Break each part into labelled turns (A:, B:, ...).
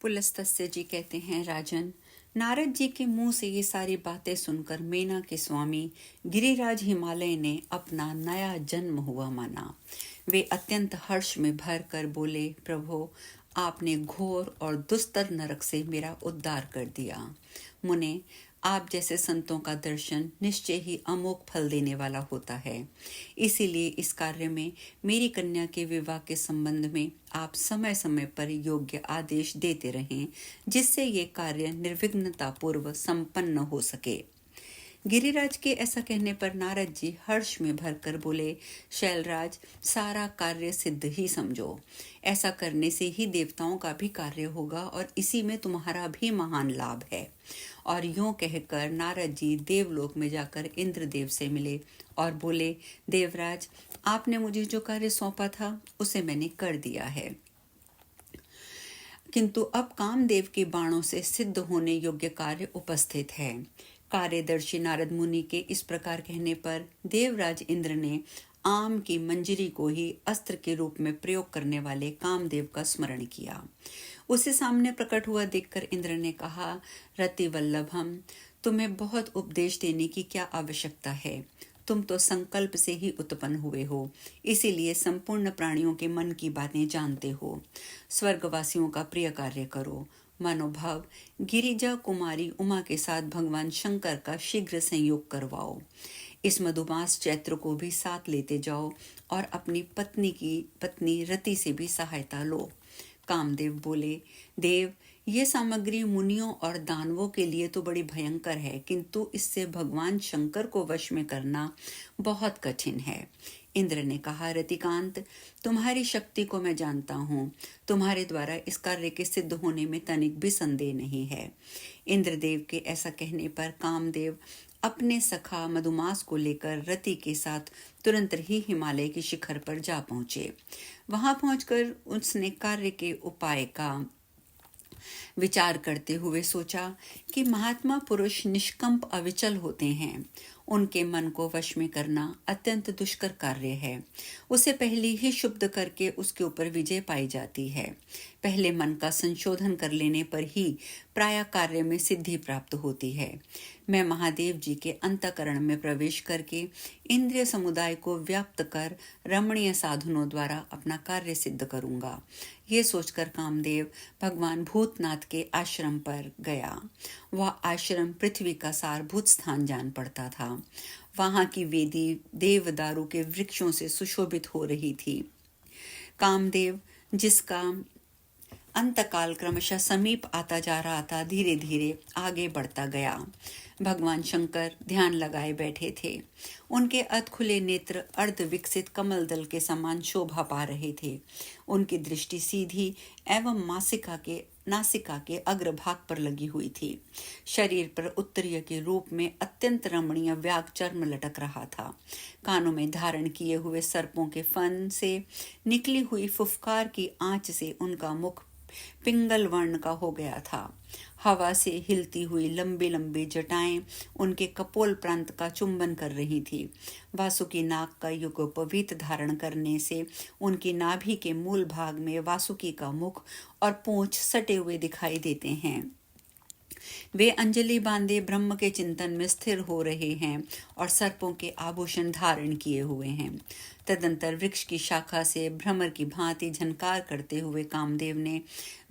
A: पुलस्त्य जी कहते हैं, राजन, नारद जी के मुंह से ये सारी बातें सुनकर मेना के स्वामी गिरिराज हिमालय ने अपना नया जन्म हुआ माना। वे अत्यंत हर्ष में भर कर बोले, प्रभो, आपने घोर और दुस्तर नरक से मेरा उद्धार कर दिया। मुने, आप जैसे संतों का दर्शन निश्चय ही अमोघ फल देने वाला होता है। इसीलिए इस कार्य में मेरी कन्या के विवाह के संबंध में आप समय समय पर योग्य आदेश देते रहें, जिससे ये कार्य निर्विघ्नता पूर्व संपन्न हो सके। गिरिराज के ऐसा कहने पर नारद जी हर्ष में भरकर बोले, शैलराज, सारा कार्य सिद्ध ही समझो। ऐसा करने से ही देवताओं का भी कार्य होगा और इसी में तुम्हारा भी महान लाभ है। और यूं कहकर नारद जी देवलोक में जाकर इंद्रदेव से मिले और बोले, देवराज, आपने मुझे जो कार्य सौंपा था उसे मैंने कर दिया है, किंतु अब कामदेव के बाणों से सिद्ध होने योग्य कार्य उपस्थित है। कार्यदर्शी नारद मुनि के इस प्रकार कहने पर देवराज इंद्र ने आम की मंजरी को ही अस्त्र के रूप में प्रयोग करने वाले कामदेव का स्मरण किया। उसे सामने प्रकट हुआ देखकर इंद्र ने कहा, रति वल्लभम, तुम्हें बहुत उपदेश देने की क्या आवश्यकता है। तुम तो संकल्प से ही उत्पन्न हुए हो, इसीलिए संपूर्ण प्राणियों के मन की बातें जानते हो। स्वर्गवासियों का प्रिय कार्य करो। मनोभाव गिरिजा कुमारी उमा के साथ भगवान शंकर का शीघ्र संयोग करवाओ। इस मधुमास चैत्र को भी साथ लेते जाओ और अपनी पत्नी रति से भी सहायता लो। कामदेव बोले, देव, ये सामग्री मुनियों और दानवों के लिए तो बड़ी भयंकर है, किंतु इससे भगवान शंकर को वश में करना बहुत कठिन है। इंद्र ने कहा, रतिकांत, तुम्हारी शक्ति को मैं जानता हूँ। तुम्हारे द्वारा इस कार्य के सिद्ध होने में तनिक भी संदेह नहीं है। इंद्रदेव के ऐसा कहने पर कामदेव अपने सखा मधुमास को लेकर रति के साथ तुरंत ही हिमालय के शिखर पर जा पहुंचे। वहां पहुंचकर उसने कार्य के उपाय का विचार करते हुए सोचा कि महात्मा पुरुष निष्कंप अविचल होते हैं। उनके मन को वश में करना अत्यंत दुष्कर कार्य है। उसे पहले ही शुद्ध करके उसके ऊपर विजय पाई जाती है। पहले मन का संशोधन कर लेने पर ही प्राय कार्य में सिद्धि प्राप्त होती है। मैं महादेव जी के अंतःकरण में प्रवेश करके इंद्रिय समुदाय को व्याप्त कर रमणीय साधनों द्वारा अपना कार्य सिद्ध करूंगा। ये सोचकर कामदेव भगवान भूतनाथ के आश्रम पर गया। वह आश्रम पृथ्वी का सारभूत स्थान जान पड़ता था। वहां की वेदी देवदारू के वृक्षों से सुशोभित हो रही थी। कामदेव, जिसका अंतकाल क्रमशः समीप आता जा रहा था, धीरे धीरे आगे बढ़ता गया। भगवान शंकर ध्यान लगाए बैठे थे। उनके अधखुले नेत्र अर्ध विकसित कमल दल के समान शोभा पा रहे थे। उनकी दृष्टि सीधी एवं नासिका के अग्रभाग पर लगी हुई थी। शरीर पर उत्तरीय के रूप में अत्यंत रमणीय व्याग चर्म लटक रहा था। कानों में धारण किए हुए सर्पों के फन से निकली हुई फुफकार की आंच से उनका मुख पिंगल वर्ण का हो गया था। हवा से हिलती हुई लंबी लंबी जटाएं उनके कपोल प्रांत का चुंबन कर रही थी। वासुकी नाग का युगोपवीत धारण करने से उनकी नाभि के मूल भाग में वासुकी का मुख और पूंछ सटे हुए दिखाई देते हैं। वे अंजलि बांधे ब्रह्म के चिंतन में स्थिर हो रहे हैं और सर्पों के आभूषण धारण किए हुए हैं। तदंतर वृक्ष की शाखा से भ्रमर की भांति झनकार करते हुए कामदेव ने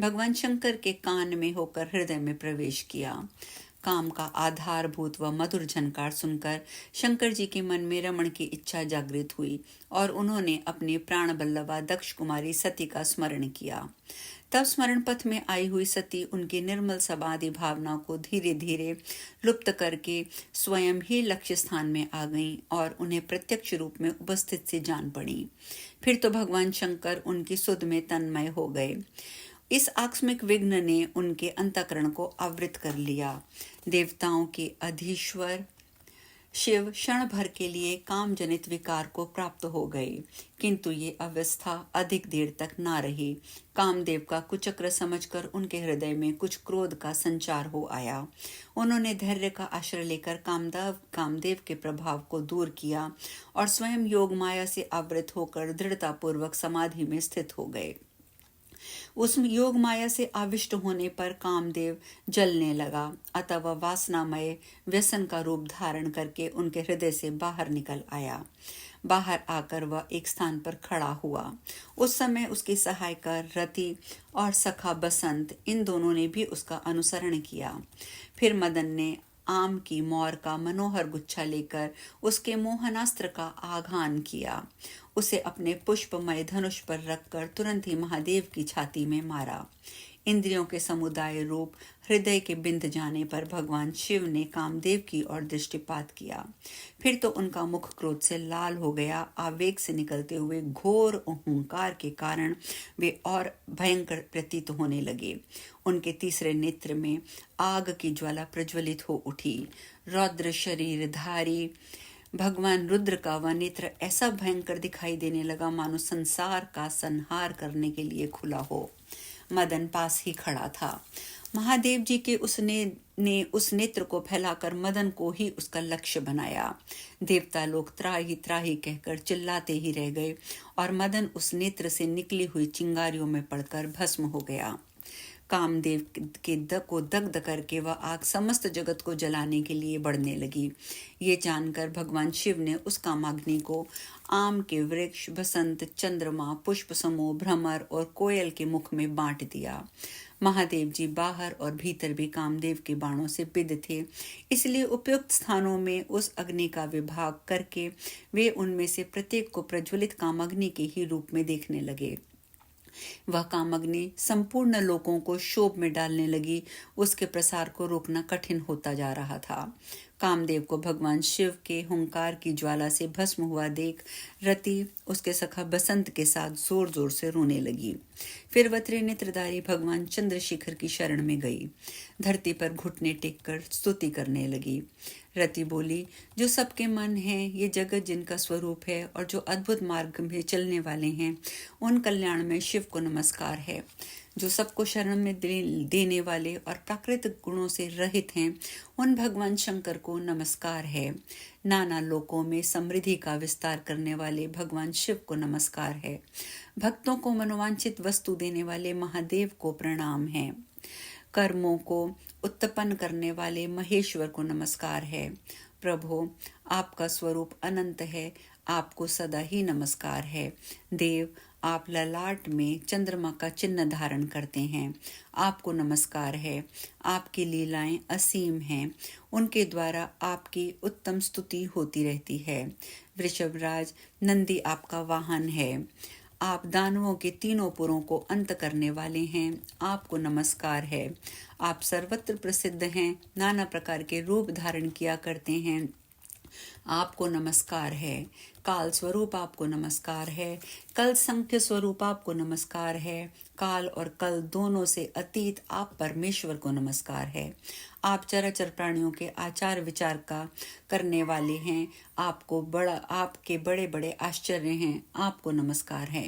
A: भगवान शंकर के कान में होकर हृदय में प्रवेश किया। काम का आधारभूत व मधुर झनकार सुनकर शंकर जी के मन में रमण की इच्छा जागृत हुई और उन्होंने अपनी प्राण बल्लभा दक्ष कुमारी सती का स्मरण किया। तब स्मरण पथ में आई हुई सती उनकी निर्मल समाधि भावना को धीरे धीरे लुप्त करके स्वयं ही लक्ष्य स्थान में आ गईं और उन्हें प्रत्यक्ष रूप में उपस्थित से जान पड़ी। फिर तो भगवान शंकर उनकी सुध में तन्मय हो गए। इस आकस्मिक विघ्न ने उनके अंतःकरण को आवृत कर लिया। देवताओं के अधीश्वर शिव क्षण भर के लिए काम जनित विकार को प्राप्त हो गए, किंतु ये अवस्था अधिक देर तक ना रही। कामदेव का कुचक्र समझकर उनके हृदय में कुछ क्रोध का संचार हो आया। उन्होंने धैर्य का आश्रय लेकर कामदेव के प्रभाव को दूर किया और स्वयं योग माया से आवृत होकर दृढ़तापूर्वक समाधि में स्थित हो गए। उस योग माया से आविष्ट होने पर कामदेव जलने लगा, अतः वह वासनामय व्यसन का रूप धारण करके उनके हृदय से बाहर निकल आया। बाहर आकर वह एक स्थान पर खड़ा हुआ। उस समय उसकी सहायिका रति और सखा बसंत, इन दोनों ने भी उसका अनुसरण किया। फिर मदन ने आम की मोर का मनोहर गुच्छा लेकर उसके मोहनास्त्र का आघान किया। उसे अपने पुष्पमय धनुष पर रखकर तुरंत ही महादेव की छाती में मारा। इंद्रियों के समुदाय रूप हृदय के बिंद जाने पर भगवान शिव ने कामदेव की ओर दृष्टिपात किया। फिर तो उनका मुख क्रोध से लाल हो गया। आवेग से निकलते हुए घोर अहंकार के कारण वे और भयंकर प्रतीत होने लगे। उनके तीसरे नेत्र में आग की ज्वाला प्रज्वलित हो उठी। रौद्र शरीरधारी भगवान रुद्र का वह नेत्र ऐसा भयंकर दिखाई देने लगा मानो संसार का संहार करने के लिए खुला हो। मदन पास ही खड़ा था। महादेव जी के ने उस नेत्र को फैलाकर मदन को ही उसका लक्ष्य बनाया। देवता लोग त्राही त्राही कहकर चिल्लाते ही रह गए और मदन उस नेत्र से निकली हुई चिंगारियों में पड़कर भस्म हो गया। कामदेव के को दग्ध करके वह आग समस्त जगत को जलाने के लिए बढ़ने लगी। ये जानकर भगवान शिव ने उस कामाग्नि को आम के वृक्ष, बसंत, चंद्रमा, पुष्प समूह, भ्रमर और कोयल के मुख में बांट दिया। महादेव जी बाहर और भीतर भी कामदेव के बाणों से विद थे, इसलिए उपयुक्त स्थानों में उस अग्नि का विभाग करके वे उनमें से प्रत्येक को प्रज्वलित कामाग्नि के ही रूप में देखने लगे। वह कामाग्नि संपूर्ण लोकों को क्षोभ में डालने लगी। उसके प्रसार को रोकना कठिन होता जा रहा था। कामदेव को भगवान शिव के हुंकार की ज्वाला से भस्म हुआ देख रति उसके सखा बसंत के साथ जोर जोर से रोने लगी। फिर वह त्रिनेत्रधारी भगवान चंद्रशेखर की शरण में गई। धरती पर घुटने टेककर स्तुति करने लगी। रति बोली, जो सबके मन है, ये जगत जिनका स्वरूप है और जो अद्भुत मार्ग में चलने वाले हैं, उन कल्याण में शिव को नमस्कार है। जो सबको शरण में देने वाले और प्राकृतिक गुणों से रहित हैं, उन भगवान शंकर को नमस्कार है। नाना लोकों में समृद्धि का विस्तार करने वाले भगवान शिव को नमस्कार है। भक्तों को मनोवांछित वस्तु देने वाले महादेव को प्रणाम है। कर्मों को उत्पन्न करने वाले महेश्वर को नमस्कार है। प्रभु, आपका स्वरूप अनंत है, आपको सदा ही नमस्कार है। देव, आप ललाट में चंद्रमा का चिन्ह धारण करते हैं, आपको नमस्कार है। आपकी लीलाएं असीम हैं, उनके द्वारा आपकी उत्तम स्तुति होती रहती है। वृषभराज नंदी आपका वाहन है। आप दानवों के तीनों पुरों को अंत करने वाले हैं, आपको नमस्कार है। आप सर्वत्र प्रसिद्ध हैं, नाना प्रकार के रूप धारण किया करते हैं, आपको नमस्कार है। काल स्वरूप आपको नमस्कार है। कल संख्य स्वरूप आपको नमस्कार है। काल और कल दोनों से अतीत आप परमेश्वर को नमस्कार है। आप चराचर प्राणियों के आचार विचार का करने वाले हैं, आपके बड़े बड़े आश्चर्य हैं, आपको नमस्कार है।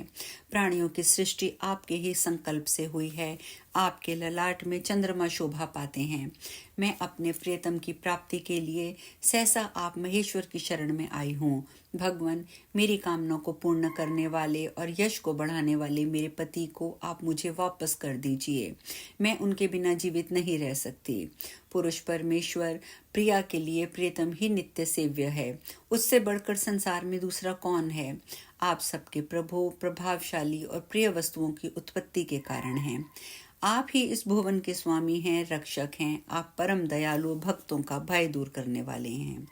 A: प्राणियों की सृष्टि आपके ही संकल्प से हुई है, आपके ललाट में चंद्रमा शोभा पाते हैं। मैं अपने प्रियतम की प्राप्ति के लिए सहसा आप महेश्वर की शरण में आई हूँ। भगवान, मेरी कामना को पूर्ण करने वाले और यश को बढ़ाने वाले मेरे पति को आप मुझे वापस कर दीजिए। मैं उनके बिना जीवित नहीं रह सकती। पुरुष परमेश्वर प्रिया के लिए प्रियतम ही नित्य सेव्य है, उससे बढ़कर संसार में दूसरा कौन है। आप सबके प्रभु, प्रभावशाली और प्रिय वस्तुओं की उत्पत्ति के कारण हैं। आप ही इस भुवन के स्वामी हैं, रक्षक हैं। आप परम दयालु, भक्तों का भय दूर करने वाले हैं।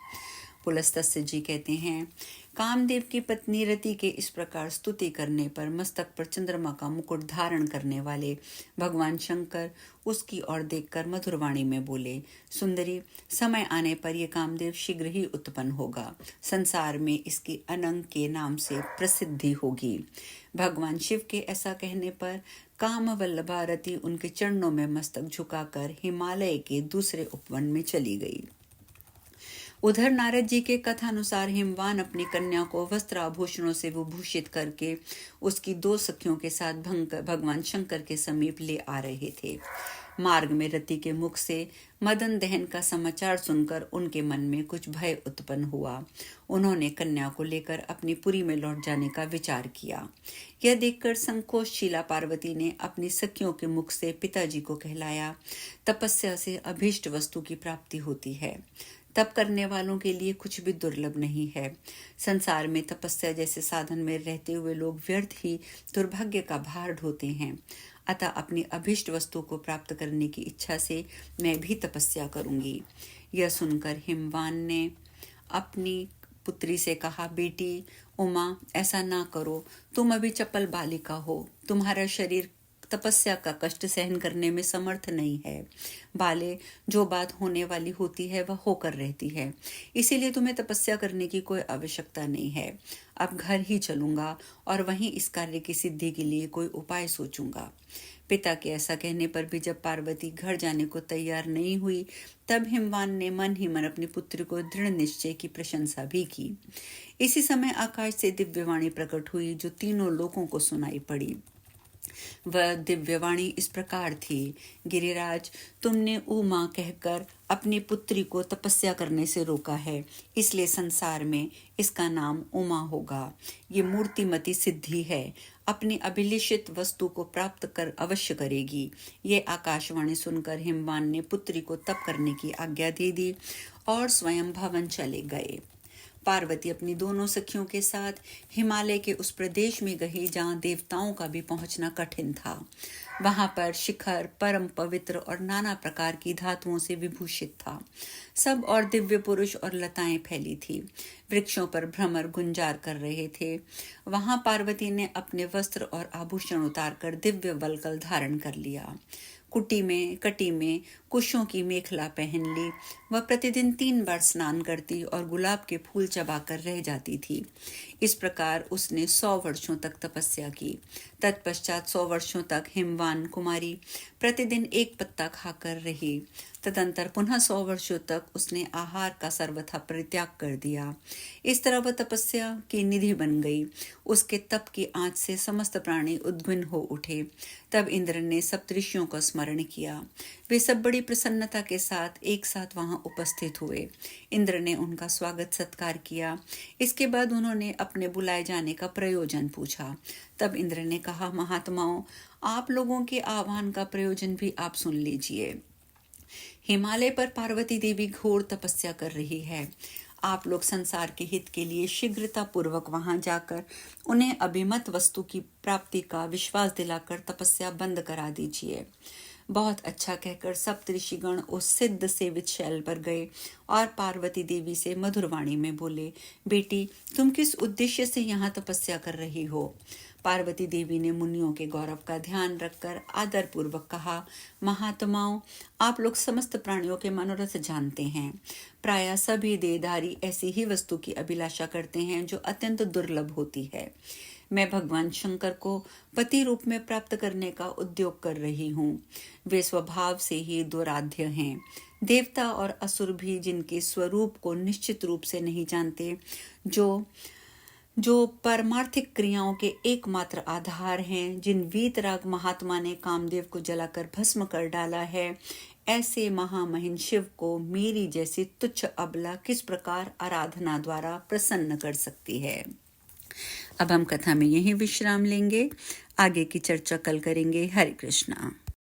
A: पुलस्त्य जी कहते हैं, कामदेव की पत्नी रति के इस प्रकार स्तुति करने पर मस्तक पर चंद्रमा का मुकुट धारण करने वाले भगवान शंकर उसकी ओर देखकर मधुरवाणी में बोले, सुंदरी, समय आने पर यह कामदेव शीघ्र ही उत्पन्न होगा। संसार में इसकी अनंग के नाम से प्रसिद्धि होगी। भगवान शिव के ऐसा कहने पर कामवल्लभा रति उनके चरणों में मस्तक झुकाकर हिमालय के दूसरे उपवन में चली गई। उधर नारद जी के कथानुसार हिमवान अपनी कन्या को वस्त्र आभूषणों से विभूषित करके उसकी 2 सखियों के साथ भगवान शंकर के समीप ले आ रहे थे। मार्ग में रति के मुख से मदन दहन का समाचार सुनकर उनके मन में कुछ भय उत्पन्न हुआ। उन्होंने कन्या को लेकर अपनी पुरी में लौट जाने का विचार किया। यह देखकर संकोचशीला पार्वती ने अपनी सखियों के मुख से पिताजी को कहलाया, तपस्या से अभीष्ट वस्तु की प्राप्ति होती है। तप करने वालों के लिए कुछ भी दुर्लभ नहीं है। संसार में तपस्या जैसे साधन में रहते हुए लोग व्यर्थ ही दुर्भाग्य का भार ढोते हैं। अतः अपनी अभीष्ट वस्तु को प्राप्त करने की इच्छा से मैं भी तपस्या करूंगी। यह सुनकर हिमवान ने अपनी पुत्री से कहा, बेटी उमा, ऐसा ना करो। तुम अभी चपल बालिका हो। तुम्हारा शरीर तपस्या का कष्ट सहन करने में समर्थ नहीं है। बाले, जो बात होने वाली होती है वह होकर रहती है, इसीलिए तुम्हें तपस्या करने की कोई आवश्यकता नहीं है। अब घर ही चलूंगा और वहीं इस कार्य की सिद्धि के लिए कोई उपाय सोचूंगा। पिता के ऐसा कहने पर भी जब पार्वती घर जाने को तैयार नहीं हुई, तब हिमवान ने मन ही मन अपनी पुत्री को दृढ़ निश्चय की प्रशंसा भी की। इसी समय आकाश से दिव्यवाणी प्रकट हुई, जो तीनों लोगों को सुनाई पड़ी। वह दिव्यवाणी इस प्रकार थी, गिरिराज, तुमने उमा कहकर अपनी पुत्री को तपस्या करने से रोका है, इसलिए संसार में इसका नाम उमा होगा। ये मूर्तिमती सिद्धि है, अपनी अभिलिषित वस्तु को प्राप्त कर अवश्य करेगी। ये आकाशवाणी सुनकर हिमवान ने पुत्री को तप करने की आज्ञा दे दी और स्वयं भवन चले गए। पार्वती अपनी दोनों सखियों के साथ हिमालय के उस प्रदेश में गई जहाँ देवताओं का भी पहुंचना कठिन था। वहां पर शिखर परम पवित्र और नाना प्रकार की धातुओं से विभूषित था। सब और दिव्य पुरुष और लताएं फैली थी, वृक्षों पर भ्रमर गुंजार कर रहे थे। वहां पार्वती ने अपने वस्त्र और आभूषण उतारकर दिव्य वल्कल धारण कर लिया। कटी में कुशों की मेखला पहन ली। वह प्रतिदिन 3 बार स्नान करती और गुलाब के फूल चबाकर रह जाती थी। इस प्रकार उसने 100 वर्षों तक तपस्या की। तत्पश्चात 100 वर्षों तक हिमवान कुमारी प्रतिदिन 1 पत्ता खाकर रही। तदंतर पुनः 100 वर्षों तक उसने आहार का सर्वथा परित्याग कर दिया। इस तरह वह तपस्या की निधि बन गई। उसके तप की आंच से समस्त प्राणी उद्विग्न हो उठे। तब इंद्र ने सप्तऋषियों का स्मरण किया। वे सब बड़ी प्रसन्नता के साथ एक साथ वहां उपस्थित हुए। इंद्र ने उनका स्वागत सत्कार किया। इसके बाद उन्होंने अपने बुलाए जाने का प्रयोजन पूछा। तब इंद्र ने कहा, महात्माओं, आप लोगों के आह्वान का प्रयोजन भी आप सुन लीजिए। हिमालय पर पार्वती देवी घोर तपस्या कर रही है। आप लोग संसार के हित के लिए शीघ्रता पूर्वक वहां जाकर उन्हें अभिमत वस्तु की प्राप्ति का विश्वास दिलाकर तपस्या बंद करा दीजिए। बहुत अच्छा कहकर सप्तऋषिगण उस सिद्ध सेवित शैल पर गए और पार्वती देवी से मधुरवाणी में बोले, बेटी, तुम किस उद्देश्य से यहाँ तपस्या कर रही हो? पार्वती देवी ने मुनियों के गौरव का ध्यान रखकर आदर पूर्वक कहा, महात्माओं, आप लोग समस्त प्राणियों के मनोरथ जानते हैं। प्रायः सभी देहधारी ऐसी ही वस्तु की अभिलाषा करते हैं जो अत्यंत दुर्लभ होती है। मैं भगवान शंकर को पति रूप में प्राप्त करने का उद्योग कर रही हूँ। वे स्वभाव से ही दुराध्य हैं। देवता और असुर भी जिनके स्वरूप को निश्चित रूप से नहीं जानते, जो परमार्थिक क्रियाओं के एकमात्र आधार हैं, जिन वीतराग महात्मा ने कामदेव को जलाकर भस्म कर डाला है, ऐसे महामहिम शिव को मेरी जैसी तुच्छ अबला किस प्रकार आराधना द्वारा प्रसन्न कर सकती है। अब हम कथा में यही विश्राम लेंगे। आगे की चर्चा कल करेंगे। हरे कृष्णा।